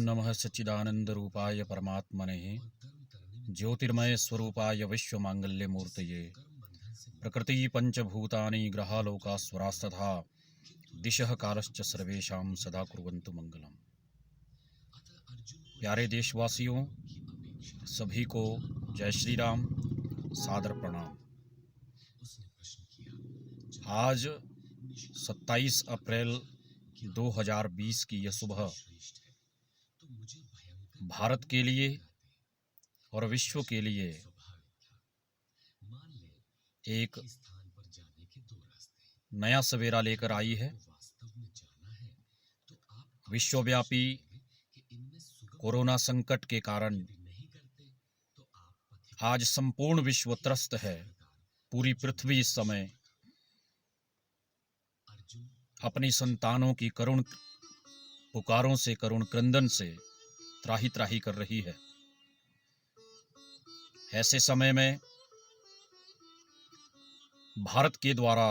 नमः सच्चिदानंदरूपाय परमात्मने ज्योतिर्मय स्वरूपाय विश्वमांगल्यमूर्तये प्रकृति पंचभूतानि ग्रहालोकास्वरास्तथा दिशः कालश्च सर्वेषां सदा कुर्वन्तु मंगलम्। प्यारे देशवासियों, सभी को जय श्री राम, सादर प्रणाम। आज 27 अप्रैल 2020 की यह सुबह भारत के लिए और विश्व के लिए एक नया सवेरा लेकर आई है। विश्वव्यापी कोरोना संकट के कारण आज संपूर्ण विश्व त्रस्त है। पूरी पृथ्वी इस समय अपनी संतानों की करुण पुकारों से, करुण क्रंदन से त्राही त्राही कर रही है। ऐसे समय में भारत के द्वारा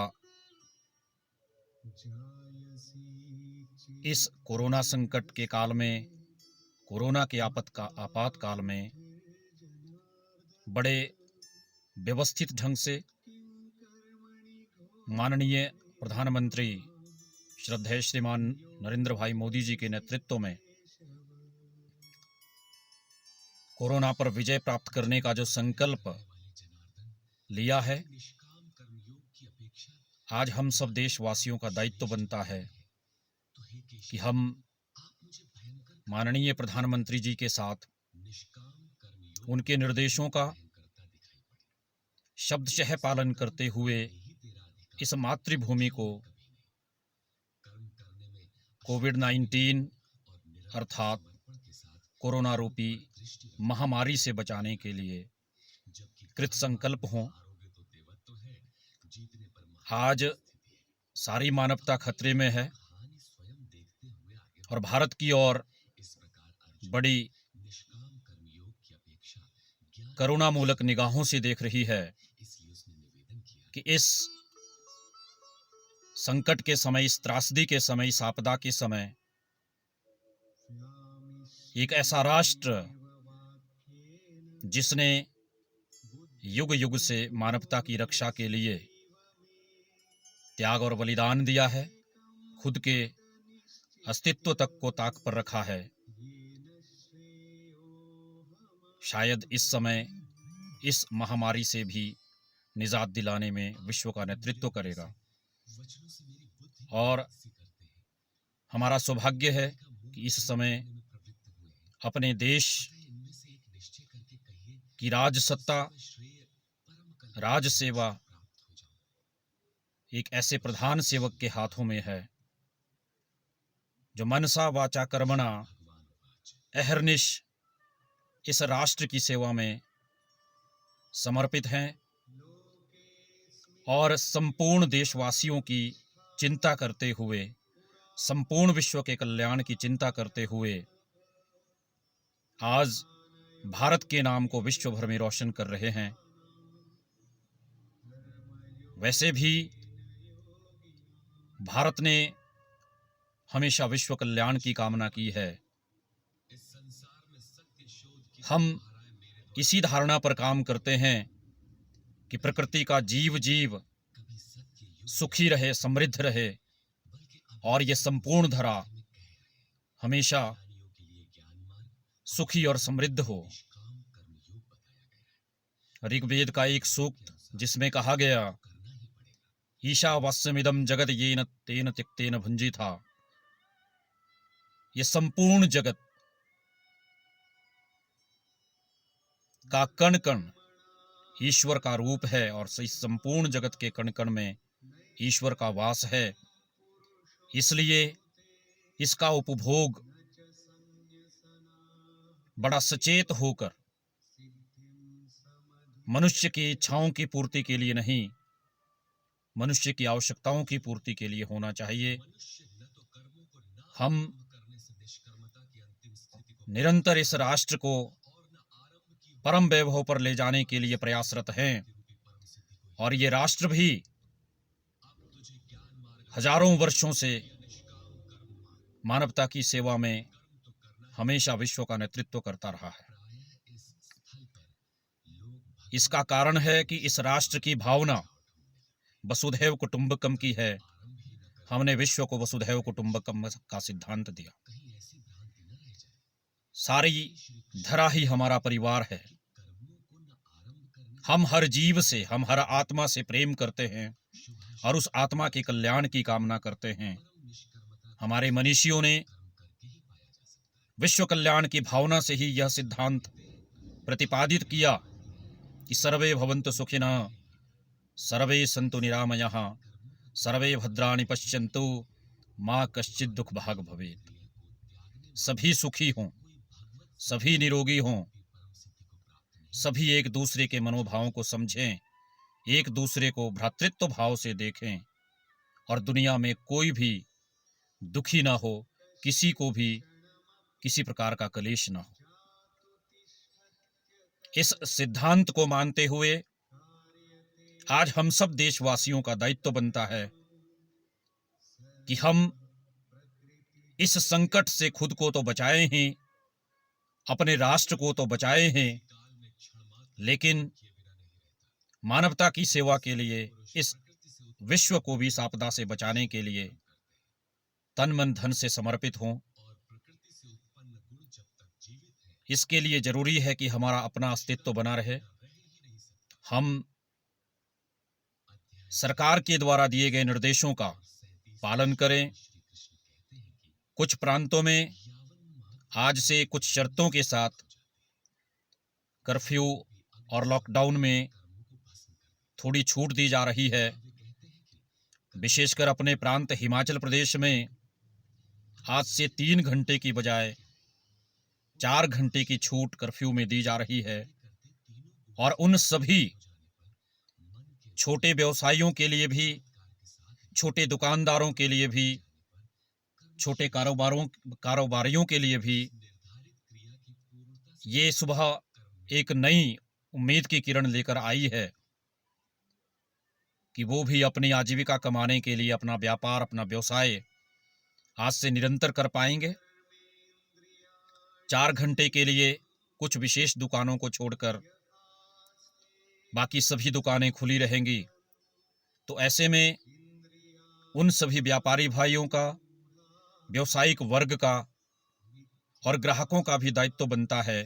इस कोरोना संकट के काल में, कोरोना के आपातकाल में बड़े व्यवस्थित ढंग से माननीय प्रधानमंत्री श्रद्धेय श्रीमान नरेंद्र भाई मोदी जी के नेतृत्व में कोरोना पर विजय प्राप्त करने का जो संकल्प लिया है, आज हम सब देशवासियों का दायित्व बनता है कि हम माननीय प्रधानमंत्री जी के साथ उनके निर्देशों का शब्दशः पालन करते हुए इस मातृभूमि को कोविड-19 अर्थात कोरोना रूपी महामारी से बचाने के लिए कृत संकल्प हों। आज सारी मानवता खतरे में है और भारत की ओर बड़ी करुणामूलक निगाहों से देख रही है कि इस संकट के समय, इस त्रासदी के समय, इस आपदा के समय एक ऐसा राष्ट्र जिसने युग युग से मानवता की रक्षा के लिए त्याग और बलिदान दिया है, खुद के अस्तित्व तक को ताक पर रखा है, शायद इस समय इस महामारी से भी निजात दिलाने में विश्व का नेतृत्व करेगा। और हमारा सौभाग्य है कि इस समय अपने देश की राजसत्ता, राज सेवा एक ऐसे प्रधान सेवक के हाथों में है जो मनसा वाचा कर्मणा अहर्निश इस राष्ट्र की सेवा में समर्पित हैं और संपूर्ण देशवासियों की चिंता करते हुए, संपूर्ण विश्व के कल्याण की चिंता करते हुए आज भारत के नाम को विश्व भर में रोशन कर रहे हैं। वैसे भी भारत ने हमेशा विश्व कल्याण की कामना की है। हम इसी धारणा पर काम करते हैं कि प्रकृति का जीव जीव सुखी रहे, समृद्ध रहे और ये संपूर्ण धरा हमेशा सुखी और समृद्ध हो। ऋग्वेद का एक सूक्त जिसमें कहा गया, ईशावास्यमिदं जगत येन तेन त्यक्तेन भुंजी था, ये संपूर्ण जगत का कण कण ईश्वर का रूप है और इस संपूर्ण जगत के कण कण में ईश्वर का वास है। इसलिए इसका उपभोग बड़ा सचेत होकर मनुष्य की इच्छाओं की पूर्ति के लिए नहीं, मनुष्य की आवश्यकताओं की पूर्ति के लिए होना चाहिए। हम निरंतर इस राष्ट्र को परम वैभव पर ले जाने के लिए प्रयासरत हैं और ये राष्ट्र भी हजारों वर्षों से मानवता की सेवा में हमेशा विश्व का नेतृत्व करता रहा है। इसका कारण है कि इस राष्ट्र की भावना वसुधैव कुटुंबकम की है। हमने विश्व को वसुधैव कुटुंबकम का सिद्धांत दिया। सारी धरा ही हमारा परिवार है। हम हर जीव से, हम हर आत्मा से प्रेम करते हैं और उस आत्मा के कल्याण की कामना करते हैं। हमारे मनीषियों ने विश्व कल्याण की भावना से ही यह सिद्धांत प्रतिपादित किया कि सर्वे भवन्तु सुखिनः, सर्वे सन्तु निरामयः, सर्वे भद्राणि पश्यन्तु, माँ कश्चित् दुख भाग भवेत्। सभी सुखी हों, सभी निरोगी हों, सभी एक दूसरे के मनोभावों को समझें, एक दूसरे को भ्रातृत्व भाव से देखें और दुनिया में कोई भी दुखी ना हो, किसी को भी किसी प्रकार का कलेश ना हो। इस सिद्धांत को मानते हुए आज हम सब देशवासियों का दायित्व बनता है कि हम इस संकट से खुद को तो बचाए हैं, अपने राष्ट्र को तो बचाए हैं, लेकिन मानवता की सेवा के लिए, इस विश्व को भी इस आपदा से बचाने के लिए तन मन धन से समर्पित हों। इसके लिए जरूरी है कि हमारा अपना अस्तित्व बना रहे। हम सरकार के द्वारा दिए गए निर्देशों का पालन करें। कुछ प्रांतों में आज से कुछ शर्तों के साथ कर्फ्यू और लॉकडाउन में थोड़ी छूट दी जा रही है। विशेषकर अपने प्रांत हिमाचल प्रदेश में आज से 3 घंटे की बजाय 4 घंटे की छूट कर्फ्यू में दी जा रही है और उन सभी छोटे व्यवसायियों के लिए भी, छोटे दुकानदारों के लिए भी, छोटे कारोबारियों के लिए भी ये सुबह एक नई उम्मीद की किरण लेकर आई है कि वो भी अपनी आजीविका कमाने के लिए अपना व्यापार, अपना व्यवसाय आज से निरंतर कर पाएंगे। 4 घंटे के लिए कुछ विशेष दुकानों को छोड़कर बाकी सभी दुकानें खुली रहेंगी। तो ऐसे में उन सभी व्यापारी भाइयों का, व्यवसायिक वर्ग का और ग्राहकों का भी दायित्व बनता है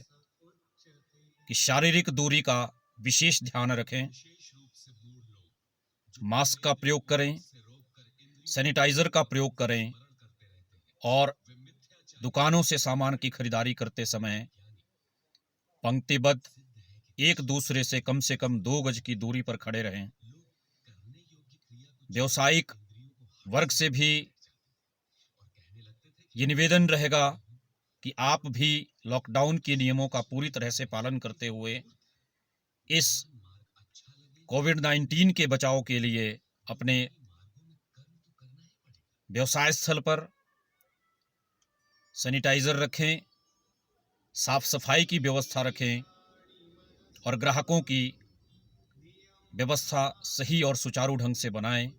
कि शारीरिक दूरी का विशेष ध्यान रखें, मास्क का प्रयोग करें, सैनिटाइजर का प्रयोग करें और दुकानों से सामान की खरीदारी करते समय पंक्तिबद्ध एक दूसरे से कम 2 गज की दूरी पर खड़े रहें। व्यावसायिक वर्ग से भी ये निवेदन रहेगा कि आप भी लॉकडाउन के नियमों का पूरी तरह से पालन करते हुए इस कोविड-19 के बचाव के लिए अपने व्यवसाय स्थल पर सैनिटाइजर रखें, साफ सफाई की व्यवस्था रखें और ग्राहकों की व्यवस्था सही और सुचारू ढंग से बनाएं,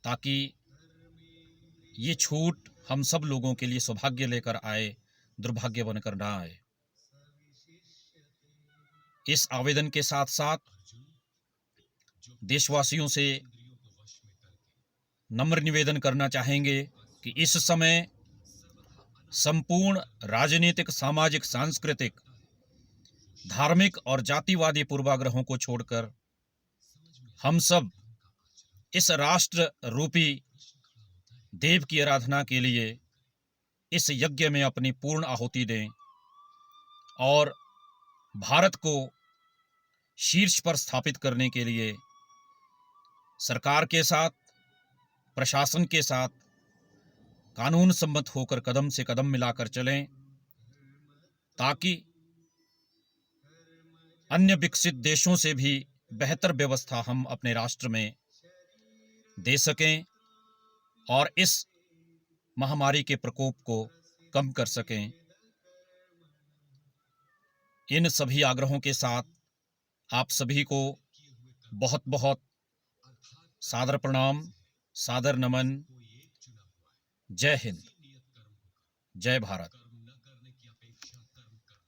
ताकि ये छूट हम सब लोगों के लिए सौभाग्य लेकर आए, दुर्भाग्य बनकर ना आए। इस आवेदन के साथ साथ देशवासियों से नम्र निवेदन करना चाहेंगे कि इस समय संपूर्ण राजनीतिक, सामाजिक, सांस्कृतिक, धार्मिक और जातिवादी पूर्वाग्रहों को छोड़कर हम सब इस राष्ट्र रूपी देव की आराधना के लिए इस यज्ञ में अपनी पूर्ण आहुति दें और भारत को शीर्ष पर स्थापित करने के लिए सरकार के साथ, प्रशासन के साथ कानून सम्मत होकर कदम से कदम मिलाकर चलें, ताकि अन्य विकसित देशों से भी बेहतर व्यवस्था हम अपने राष्ट्र में दे सकें और इस महामारी के प्रकोप को कम कर सकें। इन सभी आग्रहों के साथ आप सभी को बहुत बहुत सादर प्रणाम, सादर नमन। जय हिंद, जय भारत।